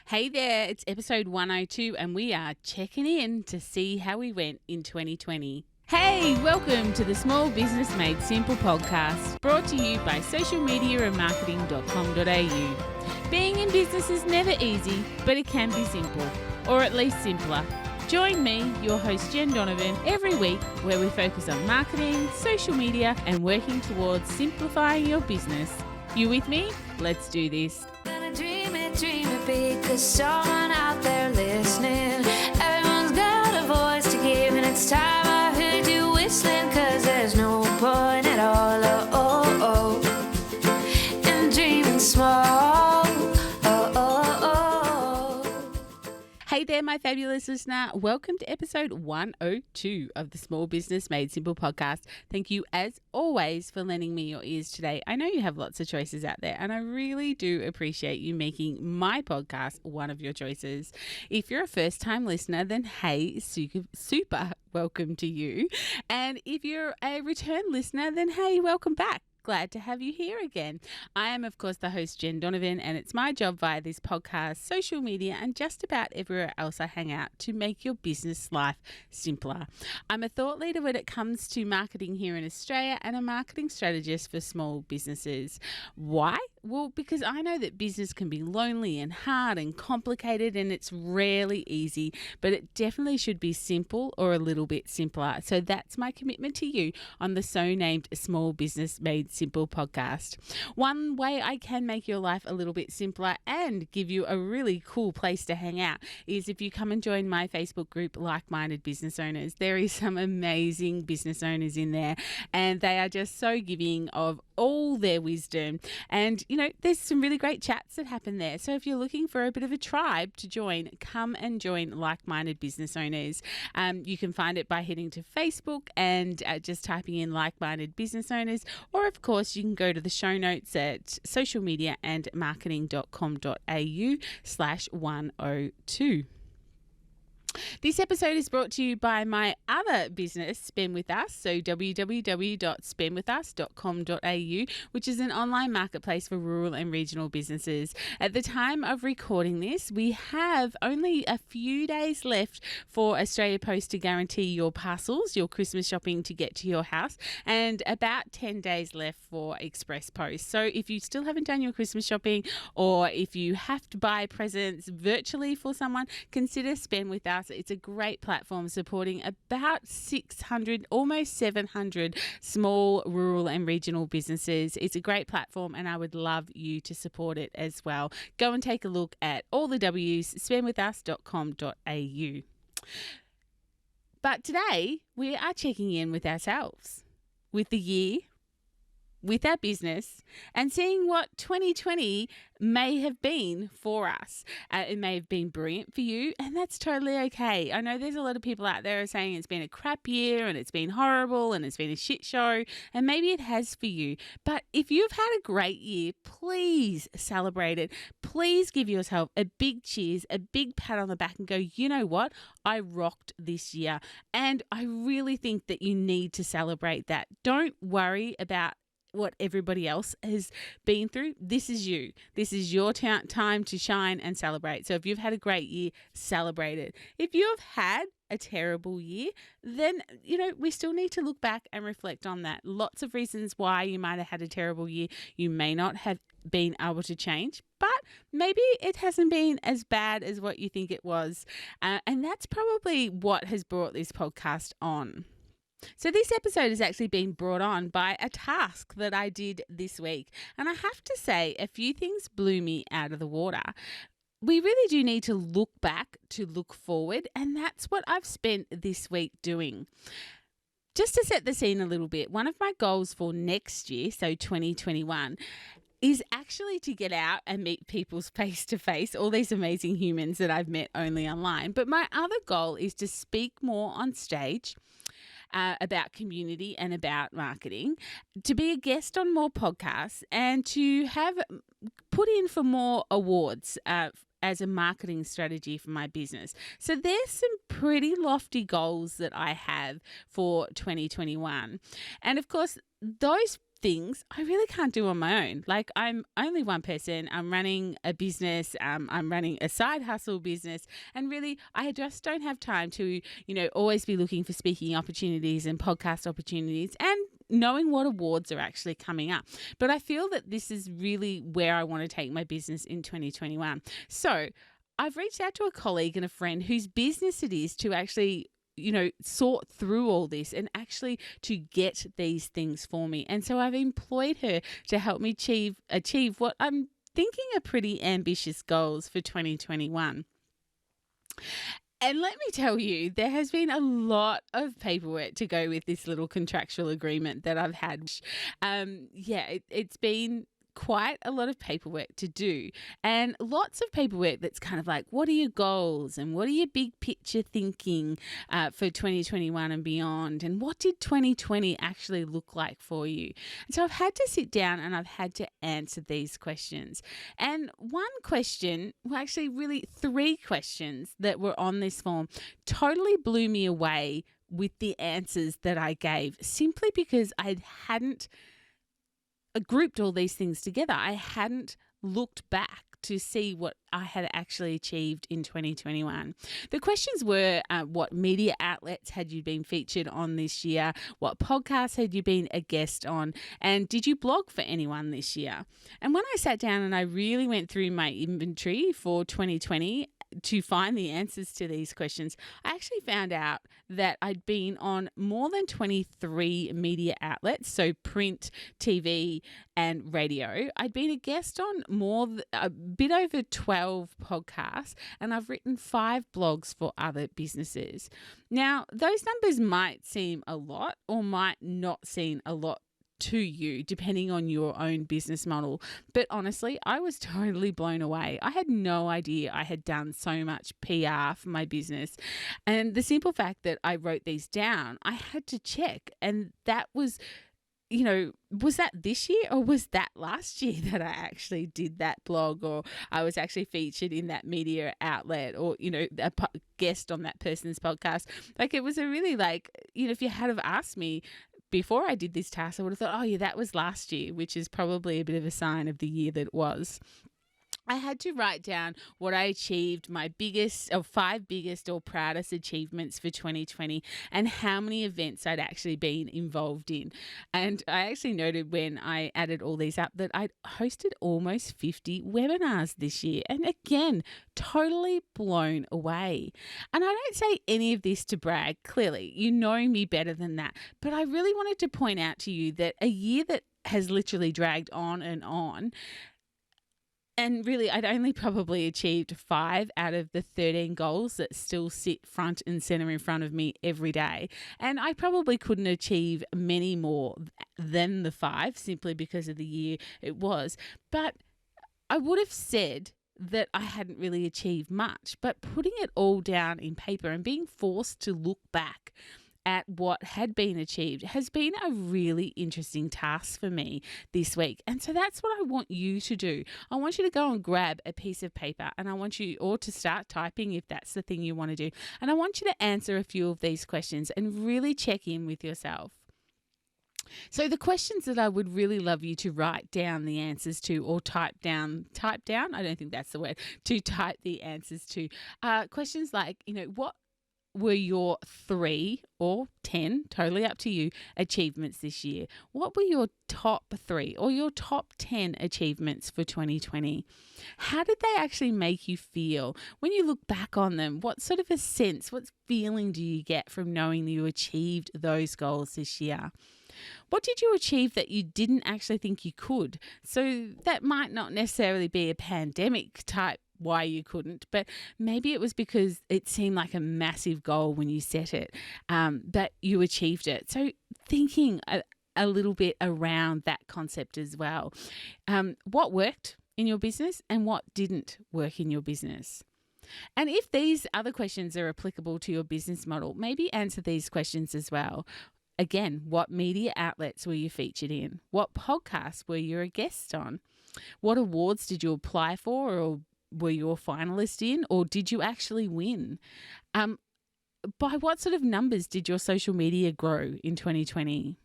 Hey there, it's episode 102 and we are checking in to see how we went in 2020. Hey, welcome to the Small Business Made Simple podcast, brought to you by socialmediaandmarketing.com.au. Being in business is never easy, but it can be simple, or at least simpler. Join me, your host Jen Donovan, every week where we focus on marketing, social media, and working towards simplifying your business. You with me? Let's do this. Dream it big, 'cause someone out there listening. Everyone's got a voice to give, and it's time I heard you whistling, 'cause there's no point at all, in dreaming small. Hey there, my fabulous listener. Welcome to episode 102 of the Small Business Made Simple podcast. Thank you, as always, for lending me your ears today. I know you have lots of choices out there, and I really do appreciate you making my podcast one of your choices. If you're a first-time listener, then hey, super welcome to you. And if you're a return listener, then hey, welcome back. Glad to have you here again. I am, of course, the host, Jen Donovan, and it's my job via this podcast, social media, and just about everywhere else I hang out to make your business life simpler. I'm a thought leader when it comes to marketing here in Australia and a marketing strategist for small businesses. Why? Well, because I know that business can be lonely and hard and complicated, and it's rarely easy, but it definitely should be simple or a little bit simpler. So that's my commitment to you on the so-named Small Business Made Simple podcast. One way I can make your life a little bit simpler and give you a really cool place to hang out is if you come and join my Facebook group, Like-Minded Business Owners. There is some amazing business owners in there, and they are just so giving of all their wisdom. And, you know, there's some really great chats that happen there. So if you're looking for a bit of a tribe to join, come and join Like-Minded Business Owners. You can find it by heading to Facebook and just typing in Like-Minded Business Owners. Or, of course, you can go to the show notes at socialmediaandmarketing.com.au/102. This episode is brought to you by my other business, Spend With Us, so www.spendwithus.com.au, which is an online marketplace for rural and regional businesses. At the time of recording this, we have only a few days left for Australia Post to guarantee your parcels, your Christmas shopping to get to your house, and about 10 days left for Express Post. So if you still haven't done your Christmas shopping, or if you have to buy presents virtually for someone, consider Spend With Us. It's a great platform supporting about 600, almost 700 small, rural and regional businesses. It's a great platform, and I would love you to support it as well. Go and take a look at all the W's, spendwithus.com.au. But today we are checking in with ourselves, with the year, with our business, and seeing what 2020 may have been for us. It may have been brilliant for you, and that's totally okay. I know there's a lot of people out there saying it's been a crap year and it's been horrible and it's been a shit show, and maybe it has for you. But if you've had a great year, please celebrate it. Please give yourself a big cheers, a big pat on the back, and go, you know what? I rocked this year. And I really think that you need to celebrate that. Don't worry about what everybody else has been through. This is you. This is your time to shine and celebrate. So if you've had a great year, celebrate it. If you've had a terrible year, then, you know, we still need to look back and reflect on that. Lots of reasons why you might have had a terrible year. You may not have been able to change, but maybe it hasn't been as bad as what you think it was. And that's probably what has brought this podcast on. So this episode has actually been brought on by a task that I did this week. And I have to say, a few things blew me out of the water. We really do need to look back to look forward, and that's what I've spent this week doing. Just to set the scene a little bit, one of my goals for next year, so 2021, is actually to get out and meet people face to face, all these amazing humans that I've met only online. But my other goal is to speak more on stage about community and about marketing, to be a guest on more podcasts, and to have put in for more awards as a marketing strategy for my business. So there's some pretty lofty goals that I have for 2021. And of course, those things I really can't do on my own. Like, I'm only one person. I'm running a business. I'm running a side hustle business. And really, I just don't have time to, always be looking for speaking opportunities and podcast opportunities and knowing what awards are actually coming up. But I feel that this is really where I want to take my business in 2021. So I've reached out to a colleague and a friend whose business it is to actually sort through all this and actually to get these things for me. And so I've employed her to help me achieve what I'm thinking are pretty ambitious goals for 2021. And let me tell you, there has been a lot of paperwork to go with this little contractual agreement that I've had. It's been quite a lot of paperwork to do, and lots of paperwork that's kind of like, what are your goals and what are your big picture thinking for 2021 and beyond, and what did 2020 actually look like for you? And so I've had to sit down and I've had to answer these questions. And one question, well, actually really 3 questions that were on this form totally blew me away with the answers that I gave, simply because I hadn't grouped all these things together. I hadn't looked back to see what I had actually achieved in 2021. The questions were, what media outlets had you been featured on this year? What podcasts had you been a guest on? And did you blog for anyone this year? And when I sat down and I really went through my inventory for 2020 to find the answers to these questions, I actually found out that I'd been on more than 23 media outlets, so print, TV, and radio. I'd been a guest on a bit over 12 podcasts, and I've written 5 blogs for other businesses. Now, those numbers might seem a lot or might not seem a lot to you, depending on your own business model. But honestly, I was totally blown away. I had no idea I had done so much PR for my business. And the simple fact that I wrote these down, I had to check. And that was, was that this year or was that last year that I actually did that blog, or I was actually featured in that media outlet, or, a guest on that person's podcast? Like, it was a really if you had have asked me before I did this task, I would have thought, oh yeah, that was last year, which is probably a bit of a sign of the year that it was. I had to write down what I achieved, my 5 biggest or proudest achievements for 2020, and how many events I'd actually been involved in. And I actually noted when I added all these up that I'd hosted almost 50 webinars this year. And again, totally blown away. And I don't say any of this to brag. Clearly, you know me better than that. But I really wanted to point out to you that a year that has literally dragged on, and really, I'd only probably achieved 5 out of the 13 goals that still sit front and center in front of me every day. And I probably couldn't achieve many more than the 5 simply because of the year it was. But I would have said that I hadn't really achieved much. But putting it all down in paper and being forced to look back at what had been achieved has been a really interesting task for me this week. And so that's what I want you to do. I want you to go and grab a piece of paper, and I want you or to start typing if that's the thing you want to do. And I want you to answer a few of these questions and really check in with yourself. So the questions that I would really love you to write down the answers to, or type down, I don't think that's the word, to type the answers to, questions like, what were your 3 or 10, totally up to you, achievements this year? What were your top 3 or your top 10 achievements for 2020? How did they actually make you feel? When you look back on them, what sort of a sense, what feeling do you get from knowing that you achieved those goals this year? What did you achieve that you didn't actually think you could? So that might not necessarily be a pandemic type why you couldn't, but maybe it was because it seemed like a massive goal when you set it, but you achieved it. So thinking a little bit around that concept as well. What worked in your business and what didn't work in your business? And if these other questions are applicable to your business model, maybe answer these questions as well. Again, what media outlets were you featured in? What podcasts were you a guest on? What awards did you apply for, or were you a finalist in, or did you actually win? By what sort of numbers did your social media grow in 2020?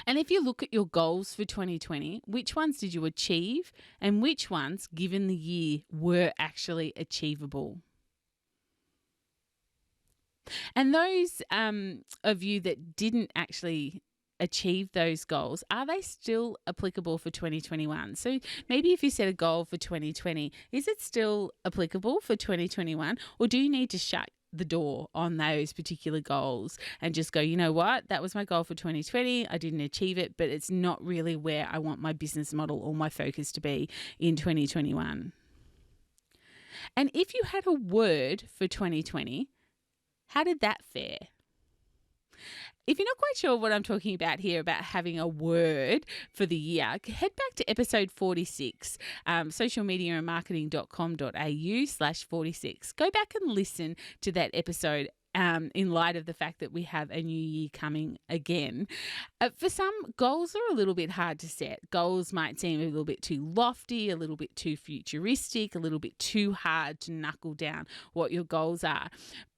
And if you look at your goals for 2020, which ones did you achieve and which ones, given the year, were actually achievable? And those of you that didn't actually achieve those goals, are they still applicable for 2021? So maybe if you set a goal for 2020, is it still applicable for 2021, or do you need to shut the door on those particular goals and just go, you know what, that was my goal for 2020. I didn't achieve it, but it's not really where I want my business model or my focus to be in 2021. And if you had a word for 2020, how did that fare? If you're not quite sure what I'm talking about here, about having a word for the year, head back to episode 46, socialmediaandmarketing.com.au/46. Go back and listen to that episode in light of the fact that we have a new year coming again. For some, goals are a little bit hard to set. Goals might seem a little bit too lofty, a little bit too futuristic, a little bit too hard to knuckle down what your goals are.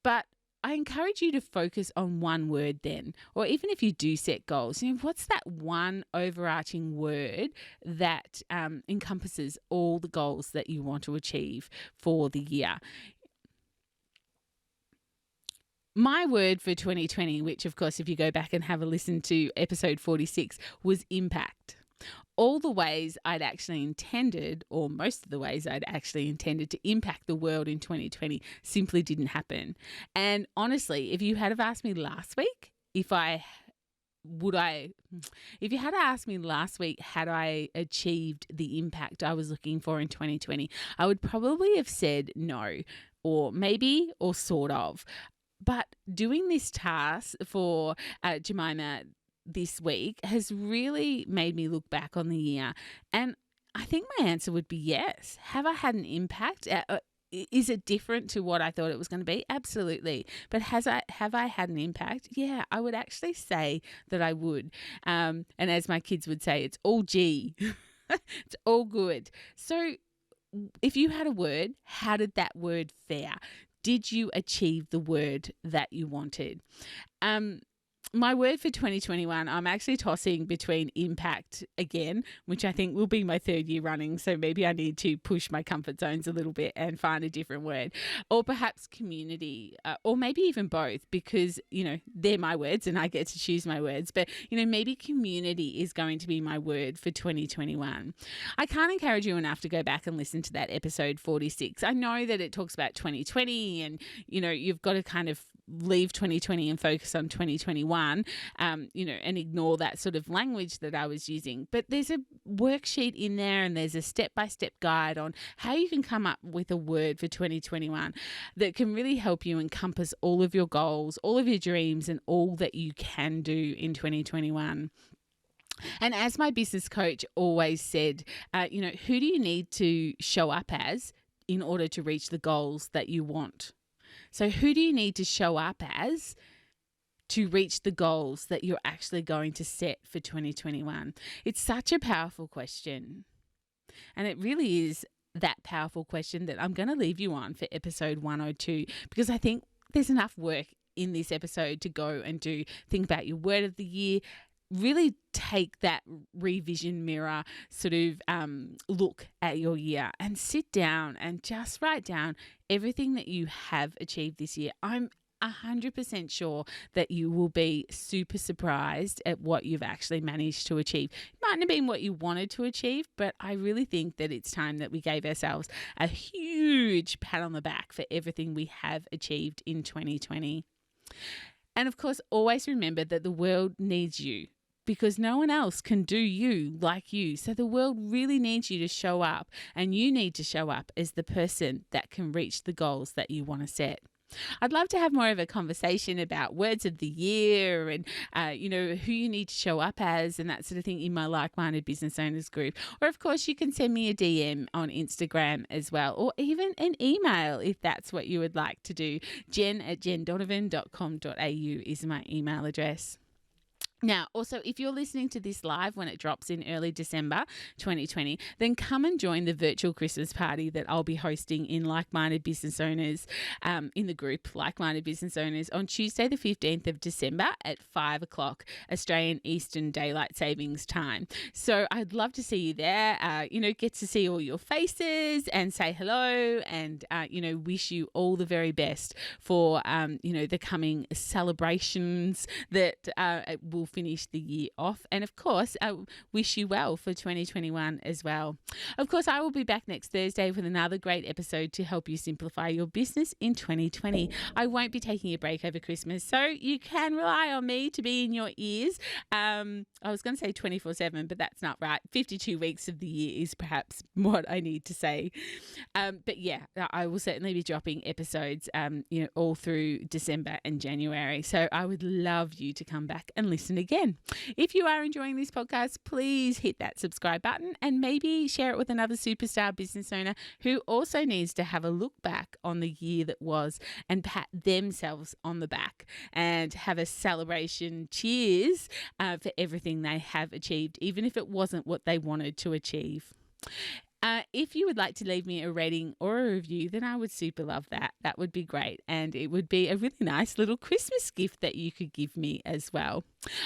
But I encourage you to focus on one word then, or even if you do set goals, what's that one overarching word that encompasses all the goals that you want to achieve for the year? My word for 2020, which of course, if you go back and have a listen to episode 46, was impact. All the ways I'd actually intended, or most of the ways I'd actually intended to impact the world in 2020 simply didn't happen. And honestly, if you had have asked me last week, if you had asked me last week, had I achieved the impact I was looking for in 2020, I would probably have said no, or maybe, or sort of. But doing this task for Jemima this week has really made me look back on the year. And I think my answer would be yes. Have I had an impact? Is it different to what I thought it was going to be? Absolutely. But have I had an impact? Yeah, I would actually say that I would. And as my kids would say, it's all G. It's all good. So if you had a word, how did that word fare? Did you achieve the word that you wanted? My word for 2021, I'm actually tossing between impact again, which I think will be my third year running. So maybe I need to push my comfort zones a little bit and find a different word, or perhaps community, or maybe even both, because, they're my words and I get to choose my words. But, maybe community is going to be my word for 2021. I can't encourage you enough to go back and listen to that episode 46. I know that it talks about 2020 and, you've got to kind of leave 2020 and focus on 2021, and ignore that sort of language that I was using. But there's a worksheet in there and there's a step-by-step guide on how you can come up with a word for 2021 that can really help you encompass all of your goals, all of your dreams, and all that you can do in 2021. And as my business coach always said, who do you need to show up as in order to reach the goals that you want? So who do you need to show up as to reach the goals that you're actually going to set for 2021? It's such a powerful question. And it really is that powerful question that I'm going to leave you on for episode 102, because I think there's enough work in this episode to go and think about your word of the year. Really take that revision mirror sort of look at your year and sit down and just write down everything that you have achieved this year. I'm 100% sure that you will be super surprised at what you've actually managed to achieve. It mightn't have been what you wanted to achieve, but I really think that it's time that we gave ourselves a huge pat on the back for everything we have achieved in 2020. And of course, always remember that the world needs you, because no one else can do you like you. So the world really needs you to show up, and you need to show up as the person that can reach the goals that you want to set. I'd love to have more of a conversation about words of the year and, who you need to show up as and that sort of thing in my Like-Minded Business Owners group. Or, of course, you can send me a DM on Instagram as well, or even an email if that's what you would like to do. Jen@jendonovan.com.au is my email address. Now, also, if you're listening to this live when it drops in early December 2020, then come and join the virtual Christmas party that I'll be hosting in Like-Minded Business Owners, in the group Like-Minded Business Owners on Tuesday, the 15th of December at 5 o'clock Australian Eastern Daylight Savings Time. So I'd love to see you there, get to see all your faces and say hello and, wish you all the very best for, the coming celebrations that will finish the year off, and of course I wish you well for 2021 as well. Of course, I will be back next Thursday with another great episode to help you simplify your business in 2020. I won't be taking a break over Christmas, so you can rely on me to be in your ears. I was going to say 24/7, but that's not right. 52 weeks of the year is perhaps what I need to say. But yeah, I will certainly be dropping episodes all through December and January, so I would love you to come back and listen again. If you are enjoying this podcast, please hit that subscribe button and maybe share it with another superstar business owner who also needs to have a look back on the year that was and pat themselves on the back and have a celebration cheers for everything they have achieved, even if it wasn't what they wanted to achieve. If you would like to leave me a rating or a review, then I would super love that. That would be great. And it would be a really nice little Christmas gift that you could give me as well.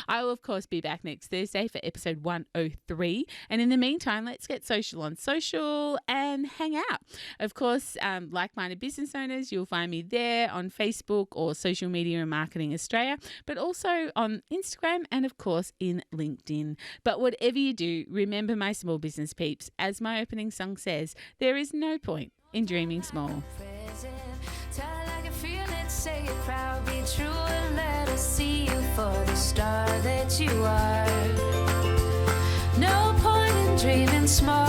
I will, of course, be back next Thursday for episode 103. And in the meantime, let's get social on social and hang out. Of course, Like-Minded Business Owners, you'll find me there on Facebook or Social Media and Marketing Australia, but also on Instagram and, of course, in LinkedIn. But whatever you do, remember, my small business peeps, as my opening song says, there is no point in dreaming small. Say it proud, be true, and let us see you for the star that you are. No point in dreaming small.